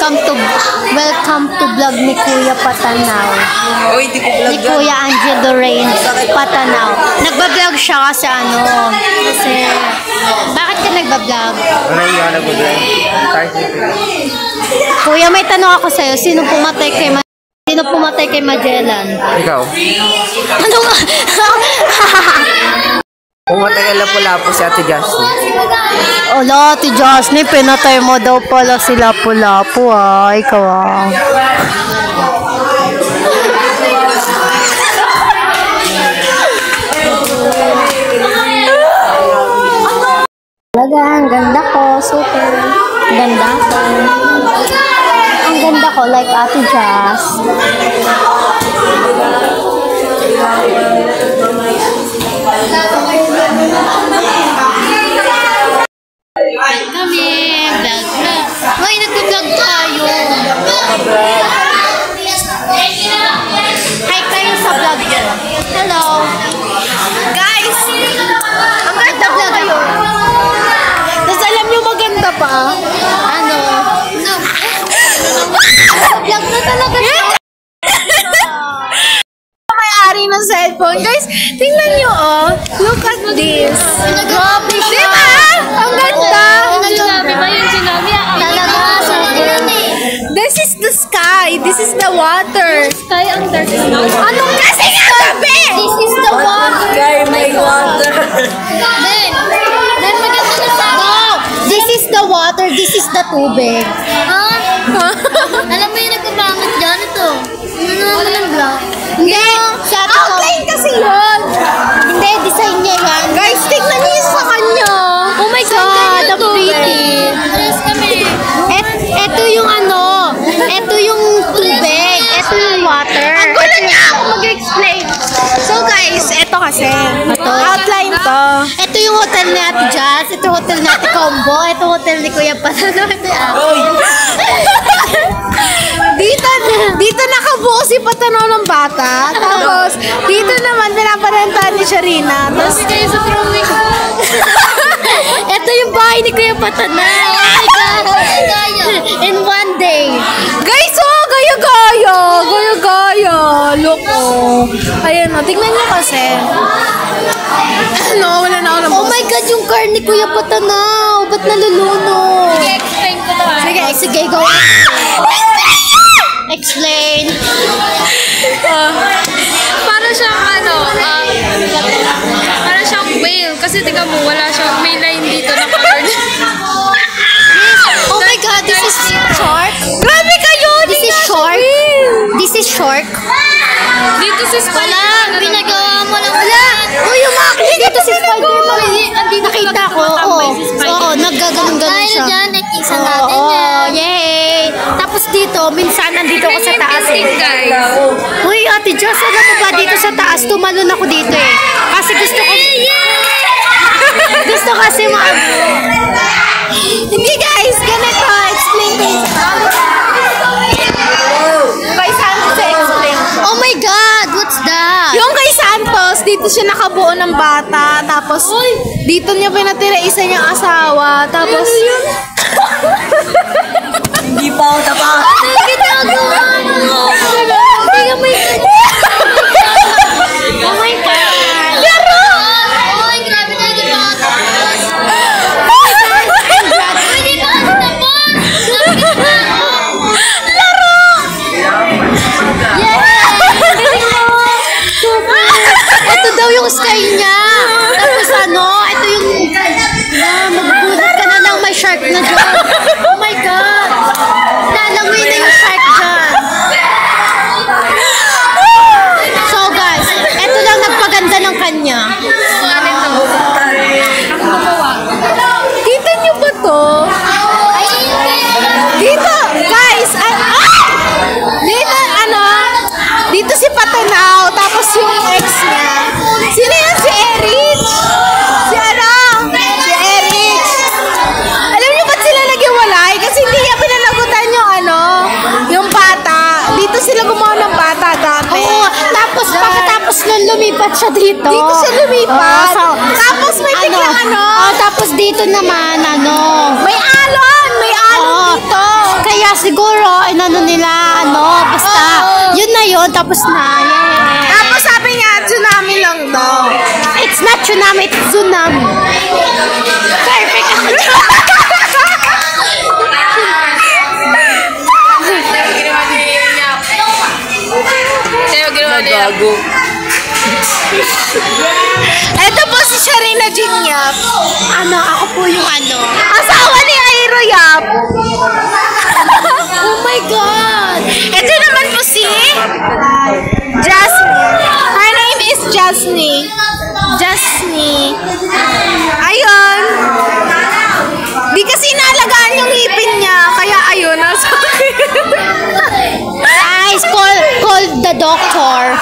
welcome to vlog ni Kuya Patanaw. Oy, di ko vlog. Ni Kuya Angelo Rain Patanaw. Nagba-vlog siya kasi bakit ka nagba-vlog? Wala yung nagba-vlog. Kuya, may tanong ako sa'yo. Sino pumatay kay Magellan? Ikaw. Ano nga? Pumatay ka lapu-lapu si Ate Jasmine. Ala, Ate Jasmine, pinatay mo daw pala si Lapu-Lapu Ikaw Talaga, ang ganda ko. Super. Ganda ko. Ang ganda ko, like Ate Jas. Kami, vlog. Hoy, nag-vlog tayo. Hi kayo sa vlog ko. Hello. Guys, ang ganda vlog kayo. Tapos alam nyo maganda pa. Ano? Vlog na talaga siya. May-ari ng cellphone. Guys, tingnan nyo Look at this. Grabe siya. Diba? Ang ganda. This is the sky. This is the water. Sky ang dark. Anong kasi gabi? This is the water. Sky may water. Then maganda na sa this is the water. This is the tubig. Alam mo yung nagpapangat dyan ito. Ano ng vlog? Hindi. Outline kasi yun. Hindi, design niya yan. Guys, tignan niyo sa kanya. Oh my God, ang pretty. Alas kami. Ito yung ito yung tubig. Ito yung water. Ang gulo niya ako mag-explain. So guys, ito kasi. Outline to. Ito yung hotel ni Ate Jazz. Ito yung hotel ni Ate Combo. Ito hotel ni Kuya Patanaw. Ito yung Dito nakabuo si Patanaw ng bata. Tapos, dito naman pinaparentahan ni Sharina. Tapos, kayo sa drawing. Ito yung bahay ni Kuya Patanaw. In one day. Guys, gaya-gaya. Gaya-gaya. Look, Ayan, tingnan niyo kasi. Wala na ako. Oh my God, yung car ni Kuya Patanaw. Ba't naluluno? Sige, explain ko to. Sige, go. Explain. Para siyang para siyang whale. Kasi tingnan mo, wala siyang may line dito na colored. Oh my God, this is shark. Grabe kayo! This is shark. This is shark. Dito si Spider. Wala, pinagawa mo lang. Wala. Yung makakita dito si Spider-Man. Nakita ko. Oo, naggaganon-ganon siya. Dahil dyan, nakisan natin yan. Yay! Tapos dito, minsan nandito ako sa taas Uy, Ate Jess, alam mo ba dito sa taas? Tumalon ako dito Kasi gusto ko... gusto kasi Hindi guys, ganito. Explain ko yung kay Santos explain. Oh my God, what's that? Yung kay Santos, dito siya nakabuo ng bata. Tapos, dito niya pinatira isa niyang asawa. Tapos... Hindi pa ako tapat. Ano yung ginagawa mo? Oh my God. Laro! Oy, grabe na yung mga tapos. Hindi pa ako tapos. Laro! Yeah! Super! Ito daw yung sky niya. Tapos ito yung... magugulat ka na lang may shark na dyan. Oh my God! Lalangoy na yung shark dyan. So guys, eto lang nagpaganda ng kanya. Kita niyo ba to? Dito, guys! Dito, dito si Patanaw, tapos yung ex niya. Sino yan? Si Erich! Si Erich! Alam niyo ba't sila naghiwalay? Kasi hindi niya pinanagutan yung bata. Dito sila gumawa ng bata dati. Oo, tapos pagkatapos nun lumipat siya dito. Dito siya lumipat. Tapos may biglang tapos dito naman may alon dito. Kaya siguro, inano nila, basta, yun na yun, tapos na. Yeah. Tapos sabi niya, tsunami lang daw. It's not tsunami, it's tsunami. Perfect ako dyan. Gago. Eto po si Sharina Jean Yap. Ako po yung Asawa ni Airo Yap. Oh my God! Ito naman po si Jasmine. Her name is Jasmine. Jasmine. Ayun. Di kasi naalagaan yung ngipin niya. Kaya ayun, nasa Guys, call the doctor.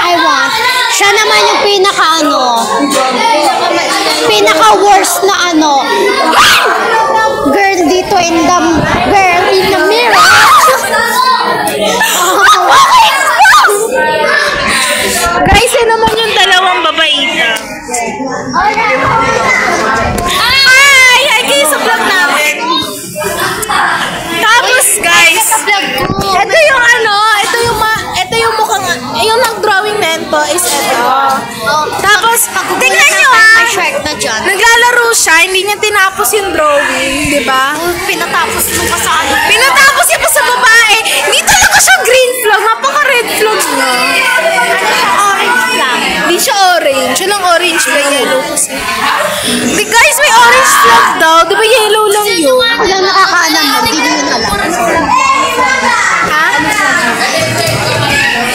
I want. Siya naman yung pinaka-worst na girl dito in the mirror. Guys, yun naman yung dalawang babaita. Ay, kayo sa vlog namin. Tapos, guys, ito yung mukhang, yung nag-drawing nento is ito. Tapos, tingnan nyo May shirt na dyan. naglalaro siya, hindi niya tinapos yung drawing, di ba? Pinatapos mo pa sa Pinatapos niya pa sa babae. Hindi talaga siya green flag, napaka-red flag niya. Orange lang. Hindi siya orange. Siya lang orange ba yellow kasi. Di guys, may orange flag daw. Di ba yellow lang yun? Wala nakakaalam mo, hindi mo alam. Ha?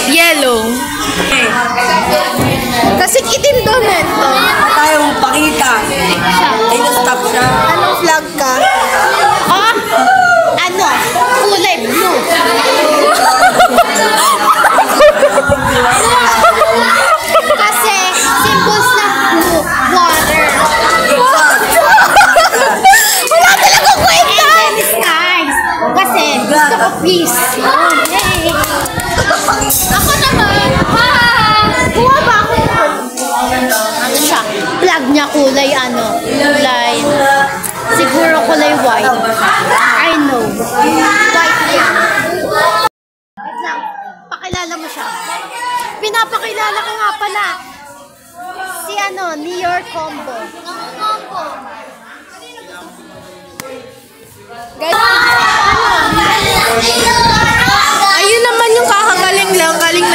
Yellow. Kasi itim daw nito. Tayong pakita. Ay, na-stop siya. Anong flag ka? Kulay blue. Kasi symbols ng blue, water. Wala talaga kwenta! And then stars. Kasi gusto ko peace. Yay! Ako naman. Kuha ba ako? Siya? Flag niya kulay kulay. Siguro kulay white. I know. White yan. Wait lang. Pakilala mo siya. Pinapakilala ko nga pala. Si New York Combo. Guys, ayun naman yung kakagaling lang, galing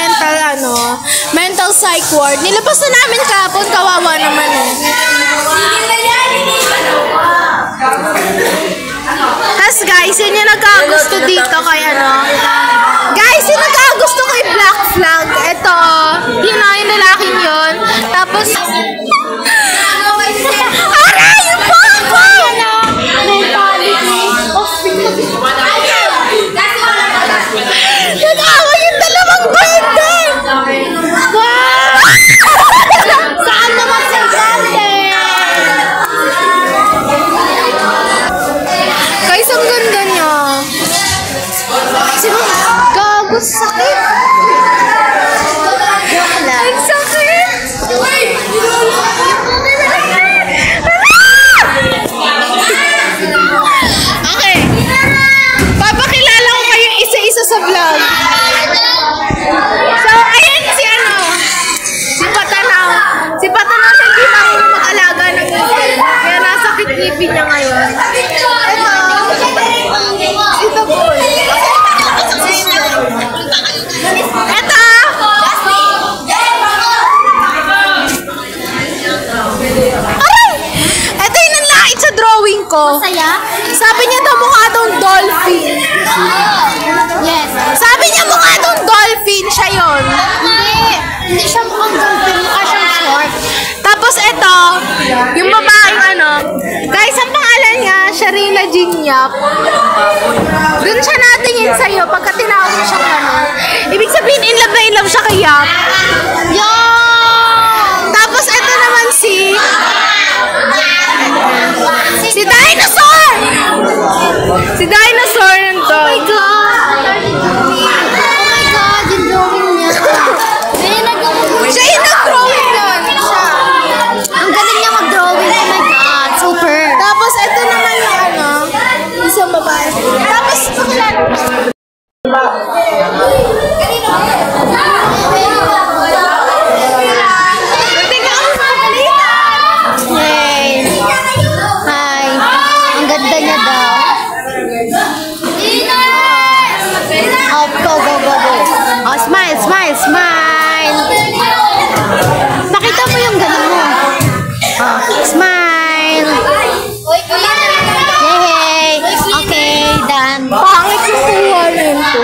mental psych ward. Nilabas na namin kahapon, kawawa naman Tas guys, yun yung nagkagusto dito kay Guys, yung nagkagusto kay Black Flag. Ito, yun yung lalaking yun. Tapos, aray! Yung pako! Nag-awa yung dalawang kwente! Wow! Saan naman si Dante? Guys, ang ganda niya. Gago, sakit. Joke lang. Ang sakit! Okay. Papakilala ko kayo isa-isa sa vlog. So, ayan si si Patanaw. Si Patanaw na hindi marunong mag-alaga ng ngipin. Kaya nasa ngipin niya ngayon. Ito po. Ito! Aray! Ito yung nanlait sa drawing ko. Masaya? Sabi niya daw mukha daw dolphin. Yes. Sabi niya mukha daw dolphin. Siya yun. Hindi siya mukhang dolphin. Mukha siyang shark. Tapos ito, yung babaeng guys, ang pangalan niya, Sharina Jean Yap. Doon siya natingin sa'yo pagka tinawag mo siyang gano'n. Ibig sabihin, in love siya kay Yap. Tapos ito naman si Dinosaur! Si Dinosaur nito. Oh my God! Yung drawing niya. Siya yung nag-drawing nun. Siya. Ang galing niya mag-drawing. Oh my God. Super. Tapos ito naman yung isang babae. Tapos, Hey. Hi. Ang ganda niya daw. Oh, go. Oh, smile. Pakita mo yung galing mo. Oh, smile. Yay! Okay, done. Pangit yung kuha nito.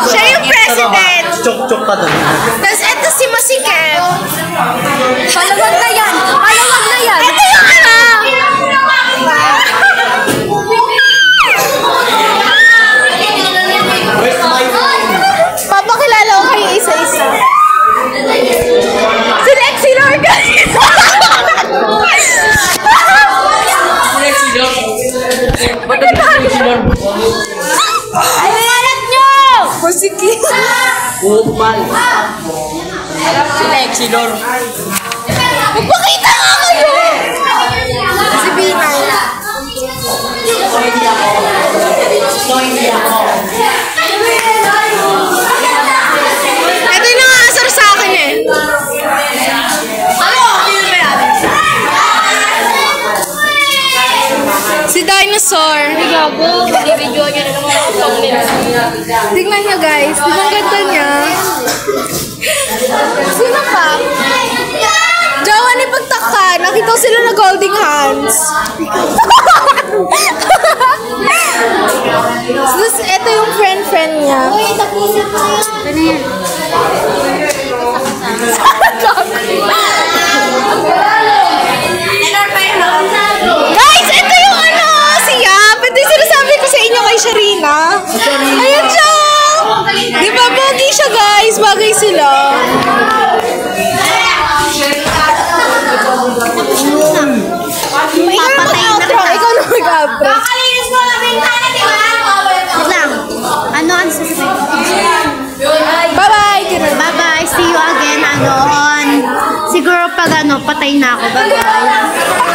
Siya yung president. Chok-chok pa doon. Tapos eto si Masikep. Palawag na yan. Ito yung ano. Papakilala ko kayo isa-isa. Si Lexi Lorca. Ay, alat nyo! Musiki. Upal. Si Lexi Lor. Magpakita nga kayo. Si Binay. Ito yung nangasar sa akin eh. Si Dinosaur. Tingnan niyo guys. Ang ganda niya. Sino pa? Jawa ni Pagtaka. Nakita ko sila na Golding Hands. Tapos ito yung friend niya. Uy, tapusin mo yun. Ano yan? Guys, ito yung ano, si Yap. Ito yung sinasabi ko sa inyo kay Sharina. Ayan siya. Di ba, pogi siya guys. Bagay sila. Papatay na kita. Ikaw na mag-outro. Kakalinis mo na bintana, di ba? Wait lang. Ano ang sasabihin? Bye-bye. Ganun. Bye-bye. See you again, on. Siguro pag patay na ako. Bye-bye.